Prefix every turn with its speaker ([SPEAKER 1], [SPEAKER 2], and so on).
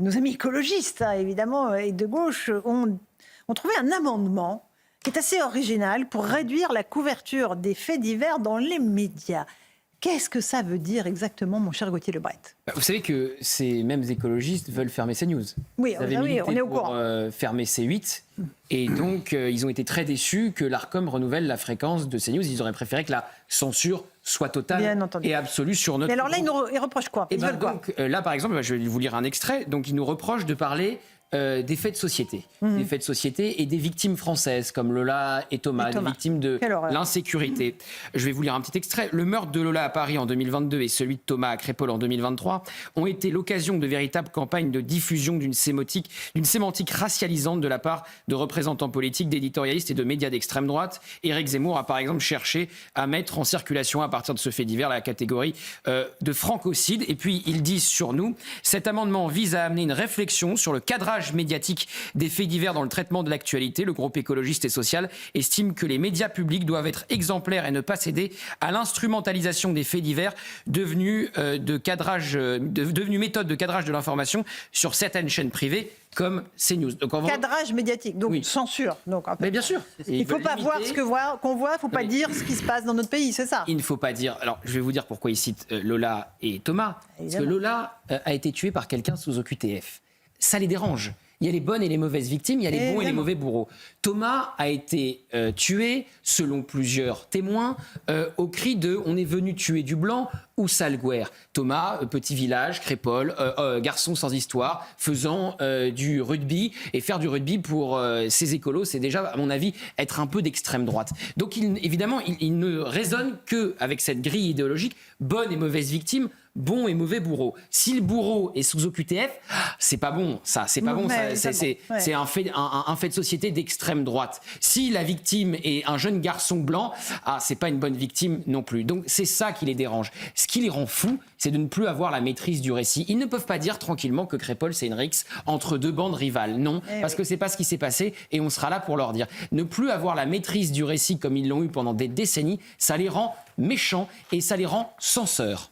[SPEAKER 1] nos amis écologistes, hein, évidemment, et de gauche, ont trouvé un amendement qui est assez original pour réduire la couverture des faits divers dans les médias. Qu'est-ce que ça veut dire exactement, mon cher Gauthier Lebret?
[SPEAKER 2] Vous savez que ces mêmes écologistes veulent fermer CNews.
[SPEAKER 1] Oui,
[SPEAKER 2] Ils avaient
[SPEAKER 1] on
[SPEAKER 2] milité
[SPEAKER 1] est au
[SPEAKER 2] pour
[SPEAKER 1] courant.
[SPEAKER 2] fermer C8. Et donc, ils ont été très déçus que l'Arcom renouvelle la fréquence de CNews. Ils auraient préféré que la censure soit totale et absolue sur notre...
[SPEAKER 1] Mais alors là, ils reprochent quoi?
[SPEAKER 2] Ils veulent quoi? Là, par exemple, je vais vous lire un extrait. Donc, ils nous reprochent de parler des faits de société. Des faits de société et des victimes françaises, comme Lola et Thomas. Des victimes de l'insécurité. Je vais vous lire un petit extrait. Le meurtre de Lola à Paris en 2022 et celui de Thomas à Crépol en 2023 ont été l'occasion de véritables campagnes de diffusion d'une sémantique racialisante de la part de représentants politiques, d'éditorialistes et de médias d'extrême droite. Éric Zemmour a par exemple cherché à mettre en circulation à partir de ce fait divers la catégorie de francocide. Et puis ils disent sur nous, cet amendement vise à amener une réflexion sur le cadrage médiatique des faits divers dans le traitement de l'actualité. Le groupe écologiste et social estime que les médias publics doivent être exemplaires et ne pas céder à l'instrumentalisation des faits divers devenus méthode de cadrage de l'information sur certaines chaînes privées comme CNews. Donc
[SPEAKER 1] cadrage médiatique, donc censure. Donc,
[SPEAKER 2] mais bien sûr.
[SPEAKER 1] Il ne faut pas voir ce qu'on voit, il ne faut pas dire ce qui se passe dans notre pays, c'est ça?
[SPEAKER 2] Il ne faut pas dire... Alors, je vais vous dire pourquoi ils citent Lola et Thomas. Évidemment. Parce que Lola a été tuée par quelqu'un sous OQTF. Ça les dérange. Il y a les bonnes et les mauvaises victimes, il y a les bons et les mauvais bourreaux. Thomas a été tué, selon plusieurs témoins, au cri de « on est venu tuer du blanc » ou Salguerre. Thomas, petit village, Crépol, garçon sans histoire, faisant du rugby. Et faire du rugby pour ces écolos, c'est déjà, à mon avis, être un peu d'extrême droite. Donc évidemment, il ne raisonne qu'avec cette grille idéologique, bonnes et mauvaises victimes, bons et mauvais bourreaux. Si le bourreau est sous OQTF, c'est pas bon, ça. C'est pas bon. C'est un fait de société d'extrême droite. Si la victime est un jeune garçon blanc, c'est pas une bonne victime non plus. Donc c'est ça qui les dérange. Ce qui les rend fous, c'est de ne plus avoir la maîtrise du récit. Ils ne peuvent pas dire tranquillement que Crépol, c'est une rixe entre deux bandes rivales. Non, parce que c'est pas ce qui s'est passé et on sera là pour leur dire. Ne plus avoir la maîtrise du récit comme ils l'ont eu pendant des décennies, ça les rend méchants et ça les rend censeurs.